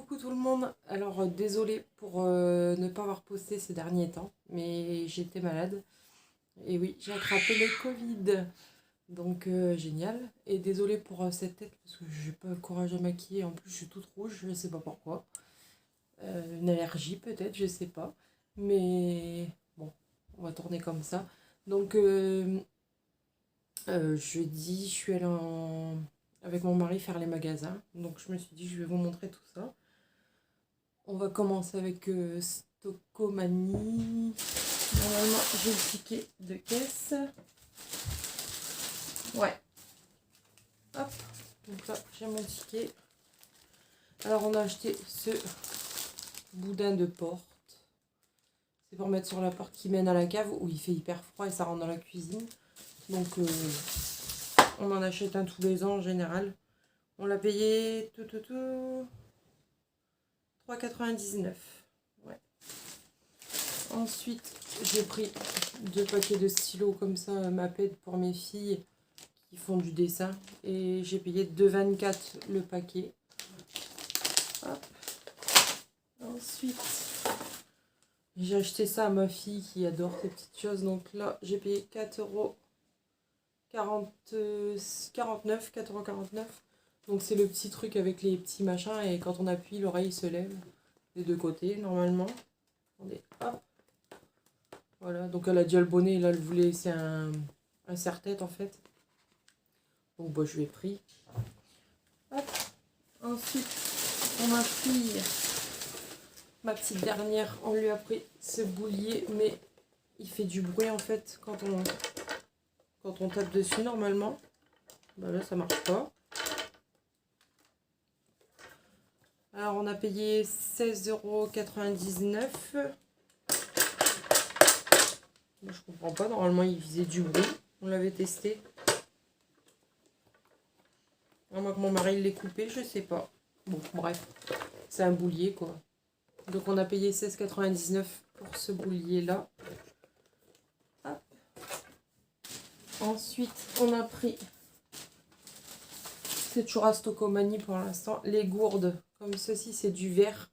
Coucou tout le monde. Alors désolée pour ne pas avoir posté ces derniers temps, mais j'étais malade. Et oui, j'ai attrapé le Covid. Donc génial. Et désolée pour cette tête parce que j'ai pas le courage à maquiller. En plus, je suis toute rouge, je sais pas pourquoi. Une allergie peut-être, je sais pas. Mais bon, on va tourner comme ça. Donc jeudi, je suis allée avec mon mari faire les magasins. Donc je me suis dit, je vais vous montrer tout ça. On va commencer avec Stockomanie. Normalement, j'ai le ticket de caisse. Ouais. Hop. Donc là, j'ai mon ticket. Alors, on a acheté ce boudin de porte. C'est pour mettre sur la porte qui mène à la cave où il fait hyper froid et ça rentre dans la cuisine. Donc, on en achète un tous les ans en général. On l'a payé 3,99 €. Ouais. Ensuite, j'ai pris 2 paquets de stylos comme ça, Maped pour mes filles qui font du dessin. Et j'ai payé 2,24 € le paquet. Hop. Ensuite, j'ai acheté ça à ma fille qui adore ces petites choses. Donc là, j'ai payé 4,49 €. Donc c'est le petit truc avec les petits machins. Et quand on appuie, l'oreille se lève des deux côtés normalement. Attendez, hop. Voilà, donc elle a déjà le bonnet, là elle voulait, c'est un serre-tête en fait. Donc bah, je lui ai pris. Hop. Ensuite, pour ma fille, ma petite dernière, on lui a pris ce boulier, mais il fait du bruit en fait quand on tape dessus normalement. Bah là ça marche pas. Alors on a payé 16,99 €. Moi, je comprends pas, normalement il faisait du bruit. On l'avait testé. À moins que mon mari l'ait coupé, je sais pas. Bon, bref, c'est un boulier quoi. Donc on a payé 16,99 € pour ce boulier là. Hop. Ensuite, on a pris, c'est toujours à Stockomanie pour l'instant, les gourdes. Comme ceci, c'est du verre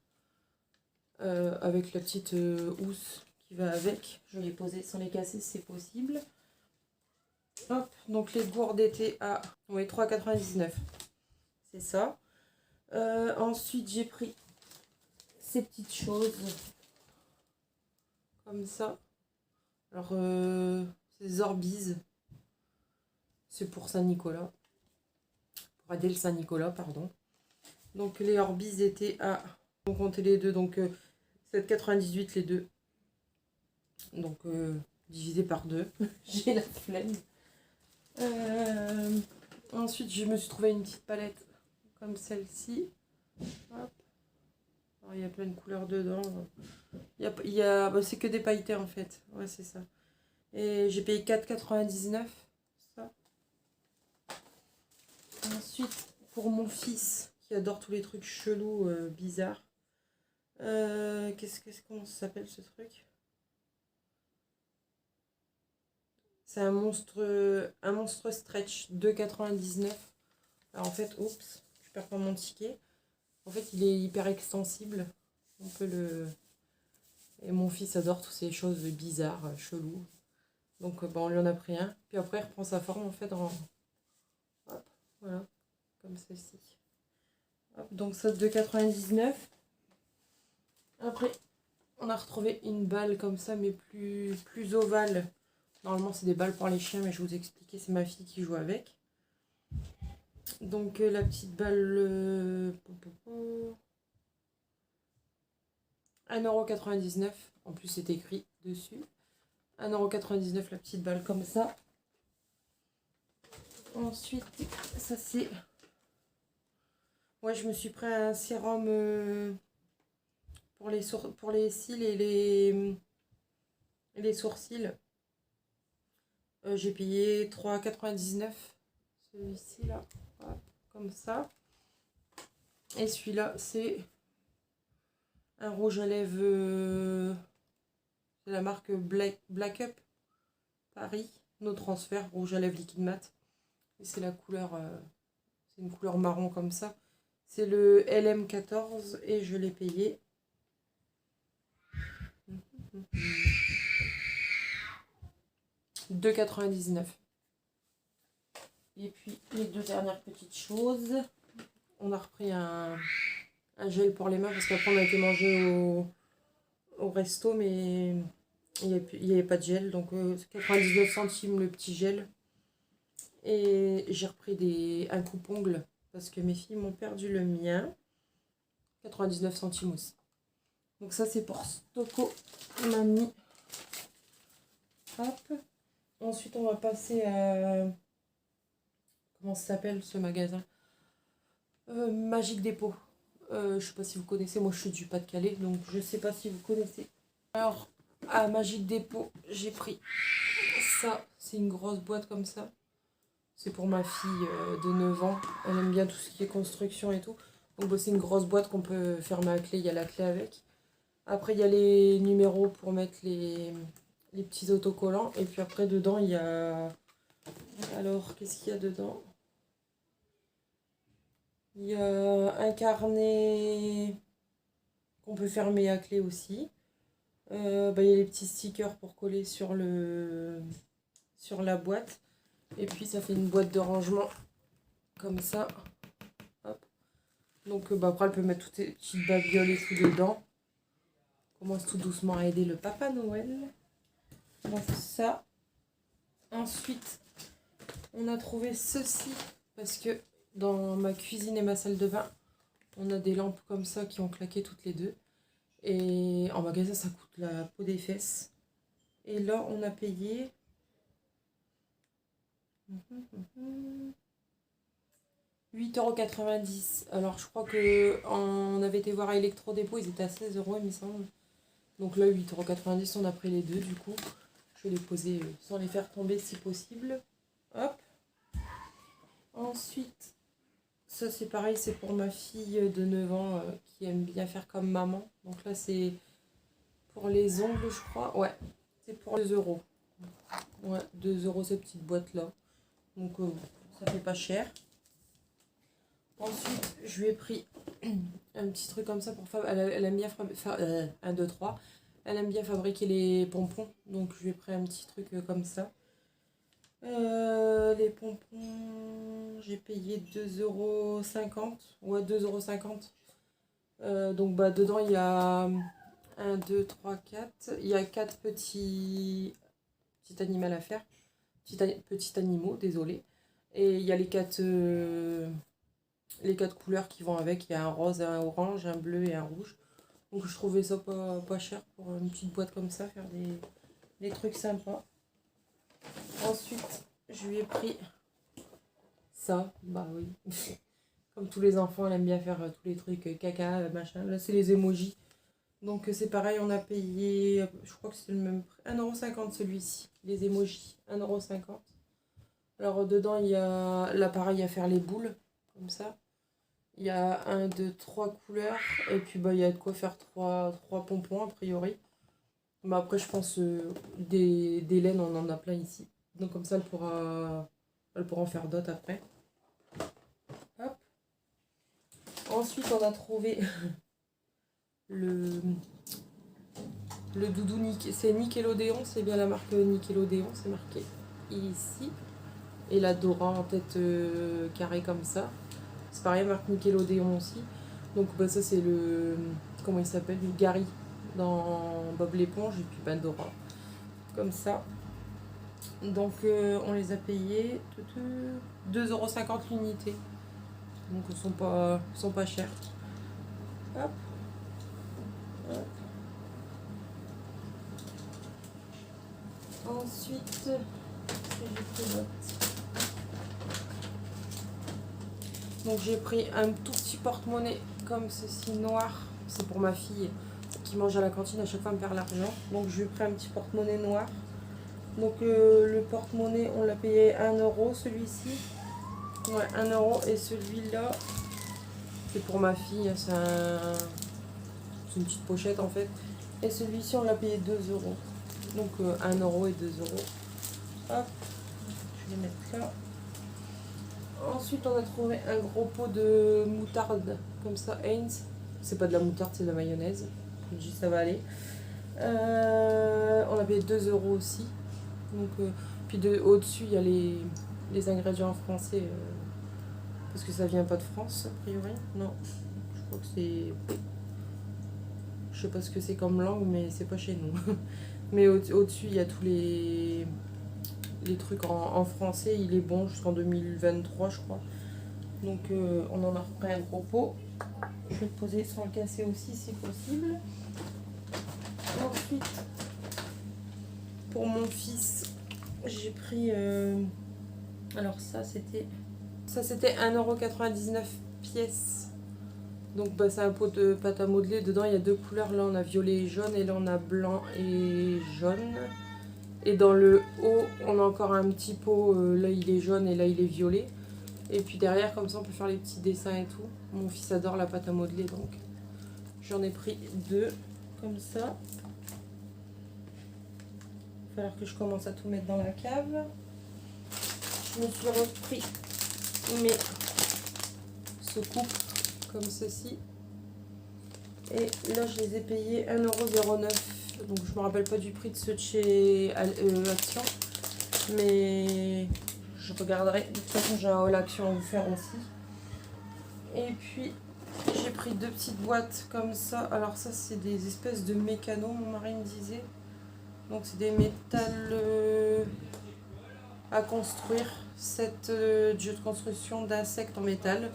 avec la petite housse qui va avec. Je vais les poser sans les casser si c'est possible. Hop, donc les gourdes étaient à 3,99 €. C'est ça. Ensuite, j'ai pris ces petites choses comme ça. Alors, c'est Zorbiz. C'est pour Saint-Nicolas. Pour Adèle Saint-Nicolas, pardon. Donc, les Orbiz étaient à... On comptait les deux, donc 7,98 € les deux. Donc, divisé par 2. J'ai la flemme. Ensuite, je me suis trouvé une petite palette comme celle-ci. Hop. Alors, il y a plein de couleurs dedans. Bah, c'est que des pailletés en fait. Ouais, c'est ça. Et j'ai payé 4,99 €. Ça. Ensuite, pour mon fils qui adore tous les trucs chelous, bizarres. Comment ça s'appelle ce truc? C'est un monstre stretch 2,99 €. Alors en fait, oups, je perds pas mon ticket. En fait, il est hyper extensible. On peut le... Et mon fils adore toutes ces choses bizarres, cheloues. Donc bah, on lui en a pris un. Puis après, il reprend sa forme en fait en... Hop, voilà, comme ceci. Hop, donc ça 2,99 €. Après, on a retrouvé une balle comme ça, mais plus ovale. Normalement, c'est des balles pour les chiens, mais je vous ai expliqué, c'est ma fille qui joue avec. Donc la petite balle... 1,99 €. En plus, c'est écrit dessus. 1,99 € la petite balle comme ça. Ensuite, ça c'est... Ouais, je me suis pris un sérum pour les cils et les sourcils. J'ai payé 3,99 €. Celui-ci là, hop, comme ça. Et celui-là, c'est un rouge à lèvres de la marque Black Up Paris. No transfert, rouge à lèvres liquide mat. Et c'est la couleur, c'est une couleur marron comme ça. C'est le LM14 et je l'ai payé 2,99 €. Et puis les deux dernières petites choses. On a repris un gel pour les mains parce qu'après on a été manger au resto, mais il n'y avait pas de gel. Donc 99 centimes le petit gel. Et j'ai repris un coupe-ongle parce que mes filles m'ont perdu le mien. 99 centimes aussi. Donc ça c'est pour Stocco Mamie. Hop. Ensuite on va passer à... Comment ça s'appelle ce magasin? Magique Dépôt. Je sais pas si vous connaissez, moi je suis du Pas-de-Calais, donc je sais pas si vous connaissez. Alors à Magique Dépôt, j'ai pris ça, c'est une grosse boîte comme ça. C'est pour ma fille de 9 ans, elle aime bien tout ce qui est construction et tout. Donc c'est une grosse boîte qu'on peut fermer à clé, il y a la clé avec. Après il y a les numéros pour mettre les petits autocollants. Et puis après dedans il y a... Alors qu'est-ce qu'il y a dedans? Il y a un carnet qu'on peut fermer à clé aussi. Il y a les petits stickers pour coller sur la boîte. Et puis ça fait une boîte de rangement comme ça. Hop. Donc après elle peut mettre toutes les petites babioles et tout dedans. On commence tout doucement à aider le Papa Noël. Donc ça. Ensuite, on a trouvé ceci parce que dans ma cuisine et ma salle de bain, on a des lampes comme ça qui ont claqué toutes les deux. Et en magasin, ça coûte la peau des fesses. Et là, on a payé 8,90 €. Alors, je crois qu'on avait été voir à Electro-Dépôt, ils étaient à 16 € il me semble. Donc là, 8,90 €, on a pris les deux du coup. Je vais les poser sans les faire tomber si possible. Hop. Ensuite, ça c'est pareil, c'est pour ma fille de 9 ans qui aime bien faire comme maman. Donc là, c'est pour les ongles, je crois. Ouais, c'est pour 2 €. Ouais, 2 € cette petite boîte-là. Donc ça fait pas cher. Ensuite, je lui ai pris un petit truc comme ça pour faire. Elle aime bien faire 1, 2, 3. Elle aime bien fabriquer les pompons. Donc je lui ai pris un petit truc comme ça. Les pompons, j'ai payé 2,50 €. Ouais, 2,50 €. Donc dedans, il y a 1, 2, 3, 4. Il y a 4 petits animaux à faire. Petits animaux, désolé. Et il y a les quatre couleurs qui vont avec. Il y a un rose, un orange, un bleu et un rouge. Donc je trouvais ça pas cher pour une petite boîte comme ça, faire des trucs sympas. Ensuite, je lui ai pris ça. Bah oui. Comme tous les enfants, elle aime bien faire tous les trucs caca, machin. Là, c'est les emojis. Donc c'est pareil, on a payé, je crois que c'est le même prix, 1,50 € celui-ci, les emojis, 1,50 €. Alors dedans, il y a l'appareil à faire les boules, comme ça. Il y a 1, 2, 3 couleurs, et puis il y a de quoi faire 3 pompons, a priori. Mais après, je pense des laines, on en a plein ici. Donc comme ça, elle pourra en faire d'autres après. Hop. Ensuite, on a trouvé le doudou c'est Nickelodeon, c'est bien la marque Nickelodeon, c'est marqué ici. Et la Dora en tête carrée comme ça. C'est pareil, marque Nickelodeon aussi. Donc ça c'est le... Comment il s'appelle? Le Gary dans Bob l'éponge. Et puis Dora. Comme ça. Donc on les a payés 2,50 € l'unité. Donc ils sont pas chers. Hop. Hop. Ensuite, donc j'ai pris un tout petit porte-monnaie comme ceci noir. C'est pour ma fille qui mange à la cantine, à chaque fois elle me perd l'argent. Donc je lui ai pris un petit porte-monnaie noir. Donc le porte-monnaie, on l'a payé 1 € celui-ci. Ouais, 1 €. Et celui-là, c'est pour ma fille. C'est une petite pochette en fait. Et celui-ci, on l'a payé 2 €. Donc 1 € et 2 €. Hop, je vais mettre là. Ensuite, on a trouvé un gros pot de moutarde, comme ça, Heinz. C'est pas de la moutarde, c'est de la mayonnaise. Je me dis, ça va aller. On a payé 2 euros aussi. Donc, puis au-dessus, il y a les ingrédients français. Parce que ça vient pas de France, a priori. Non, je crois que c'est... Je sais pas ce que c'est comme langue, mais c'est pas chez nous. Mais au-dessus, il y a tous les trucs en français. Il est bon jusqu'en 2023, je crois. Donc on en a repris un gros pot. Je vais le poser sans le casser aussi si possible. Ensuite, pour mon fils, j'ai pris... alors ça c'était 1,99 € pièce. Donc bah, c'est un pot de pâte à modeler. Dedans il y a deux couleurs. Là on a violet et jaune et là on a blanc et jaune. Et dans le haut on a encore un petit pot. Là il est jaune et là il est violet. Et puis derrière comme ça on peut faire les petits dessins et tout. Mon fils adore la pâte à modeler donc j'en ai pris 2 comme ça. Il va falloir que je commence à tout mettre dans la cave. Je me suis repris mes secoupes comme ceci. Et là, je les ai payés 1,09 €. Donc, je me rappelle pas du prix de ceux de chez Action. Mais je regarderai. De toute façon, j'ai un haul Action à vous faire aussi. Et puis, j'ai pris 2 petites boîtes comme ça. Alors, ça, c'est des espèces de mécanos, mon mari me disait. Donc, c'est des métals à construire. 7 jeux de construction d'insectes en métal.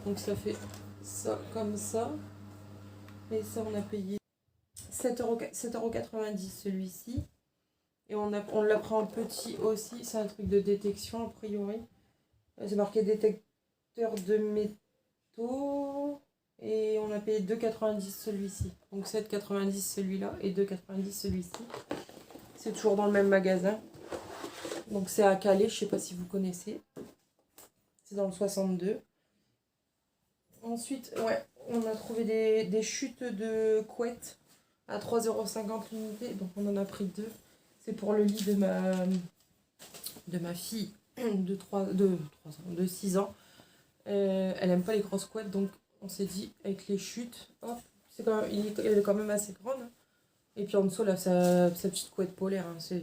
Donc, ça fait ça comme ça. Et ça, on a payé 7,90 € celui-ci. Et on l'a pris en petit aussi. C'est un truc de détection, a priori. C'est marqué détecteur de métaux. Et on a payé 2,90 € celui-ci. Donc 7,90 € celui-là et 2,90 € celui-ci. C'est toujours dans le même magasin. Donc c'est à Calais, je sais pas si vous connaissez. C'est dans le 62. Ensuite, ouais, on a trouvé des chutes de couettes à 3,50 € l'unité. Donc on en a pris 2. C'est pour le lit de ma fille de 6 ans. Elle aime pas les grosses couettes, donc on s'est dit avec les chutes, hop, elle est quand même assez grande. Et puis en dessous, là, sa petite couette polaire, hein, c'est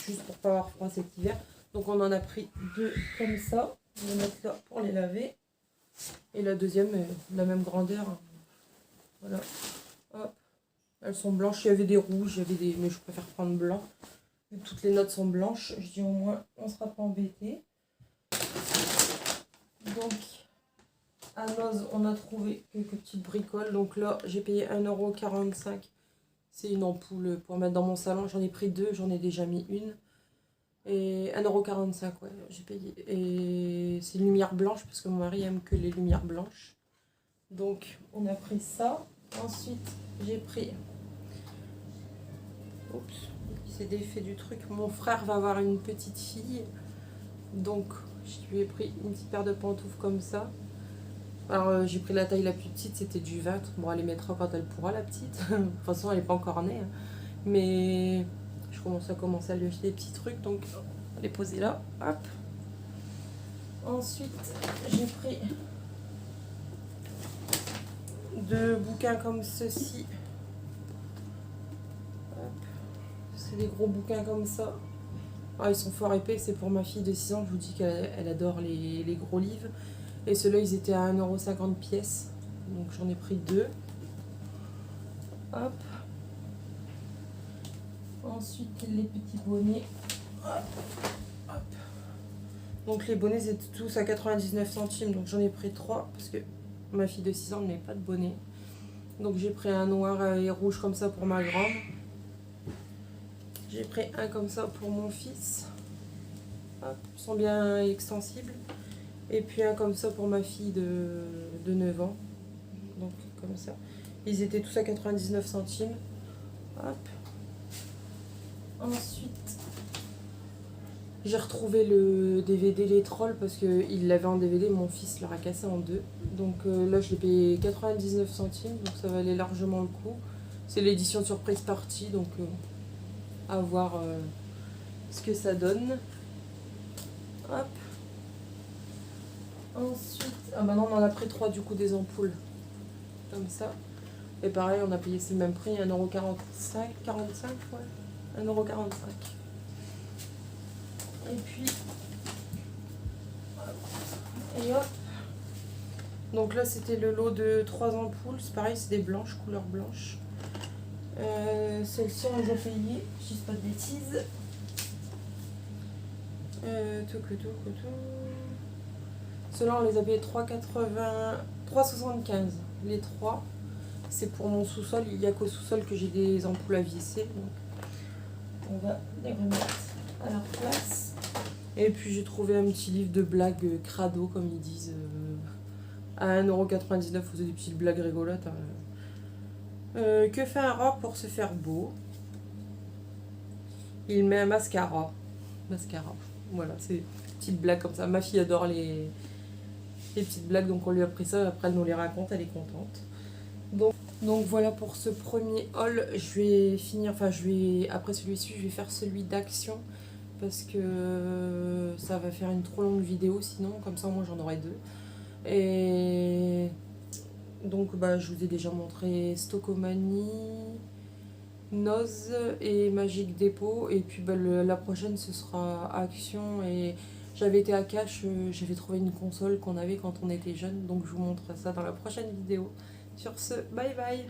juste pour pas avoir froid cet hiver. Donc on en a pris 2 comme ça. On va mettre là pour les laver. Et la deuxième, la même grandeur. Hein. Voilà. Hop. Elles sont blanches. Il y avait des rouges, mais je préfère prendre blanc. Vu que toutes les notes sont blanches, je dis au moins on ne sera pas embêté. Donc à Noz, on a trouvé quelques petites bricoles. Donc là, j'ai payé 1,45 €. C'est une ampoule pour mettre dans mon salon. J'en ai pris 2, j'en ai déjà mis une. Et 1,45 €, ouais, j'ai payé. Et c'est une lumière blanche parce que mon mari aime que les lumières blanches. Donc on a pris ça. Ensuite, j'ai pris... Oups, il s'est défait du truc. Mon frère va avoir une petite fille. Donc je lui ai pris une petite paire de pantoufles comme ça. Alors j'ai pris la taille la plus petite, c'était du 20. Bon, elle les mettra quand elle pourra, la petite. De toute façon, elle n'est pas encore née. Hein. Mais je commence à lui acheter des petits trucs. Donc on va les poser là. Hop. Ensuite, j'ai pris 2 bouquins comme ceci. C'est des gros bouquins comme ça. Ah, ils sont fort épais, c'est pour ma fille de 6 ans. Je vous dis qu'elle adore les gros livres. Et ceux-là, ils étaient à 1,50 € pièce. Donc j'en ai pris 2. Hop. Ensuite, les petits bonnets. Hop. Hop. Donc les bonnets, ils étaient tous à 99 centimes. Donc j'en ai pris 3 parce que ma fille de 6 ans ne met pas de bonnet. Donc j'ai pris un noir et rouge comme ça pour ma grande. J'ai pris un comme ça pour mon fils. Hop, ils sont bien extensibles. Et puis un comme ça pour ma fille de 9 ans. Donc comme ça. Ils étaient tous à 99 centimes. Hop. Ensuite, j'ai retrouvé le DVD Les Trolls parce qu'il l'avait en DVD. Mon fils l'aura cassé en 2. Donc là, je l'ai payé 99 centimes. Donc ça valait largement le coup. C'est l'édition surprise partie. Donc à voir ce que ça donne. Hop. Ensuite, ah bah non, on en a pris 3 du coup des ampoules. Comme ça. Et pareil, on a payé c'est le même prix, 1,45€, 45, ouais. 1,45€. Et puis. Et hop. Donc là, c'était le lot de 3 ampoules. C'est pareil, c'est des blanches, couleur blanche. Celles-ci, on les a payées, je dis pas de bêtises. Ceux-là, on les a payés 3,80, 3,75. Les 3. C'est pour mon sous-sol. Il n'y a qu'au sous-sol que j'ai des ampoules à visser. Donc on va les remettre à leur place. Et puis j'ai trouvé un petit livre de blagues crado, comme ils disent. À 1,99€, vous avez des petites blagues rigolotes. Que fait un rat pour se faire beau? Il met un mascara. Mascara. Voilà, c'est une petite blague comme ça. Ma fille adore les petites blagues, donc on lui a pris ça. Après, elle nous les raconte, elle est contente. Donc voilà pour ce premier haul. Je vais finir, après celui-ci, je vais faire celui d'action. Parce que ça va faire une trop longue vidéo sinon, comme ça moi j'en aurai 2. Et donc je vous ai déjà montré Stockomanie, Noz et Magic Depot. Et puis la prochaine ce sera Action. Et j'avais été à Cash, j'avais trouvé une console qu'on avait quand on était jeune. Donc je vous montre ça dans la prochaine vidéo. Sur ce, bye bye!